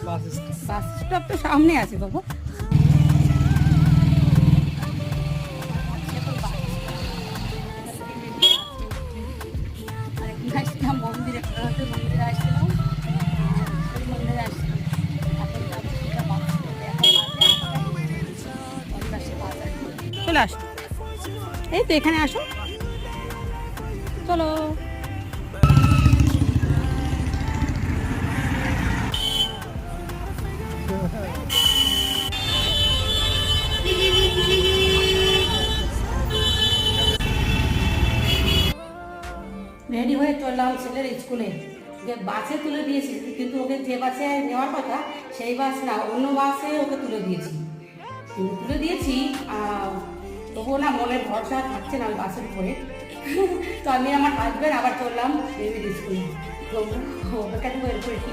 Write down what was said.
Bus stop তো সামনে আছে বাবা। আসছিলাম মন্দিরে, মন্দিরে আসছিলাম, মন্দিরে আসছিলাম। চলে আসো, এই তো এখানে আসো, চলো। রেডি হয়ে চললাম ছেলের স্কুলে। যে বাসে তুলে দিয়েছি, কিন্তু ওকে যে বাসে নেওয়ার কথা সেই বাস না, অন্য বাসে ওকে তুলে দিয়েছি। তবুও না মনের ভরসা থাকছে না ওই বাসের উপরে। তো আমি আমার হাজব্যান্ড আবার চললাম বেবির স্কুলে। তো ওকে এরপরে কি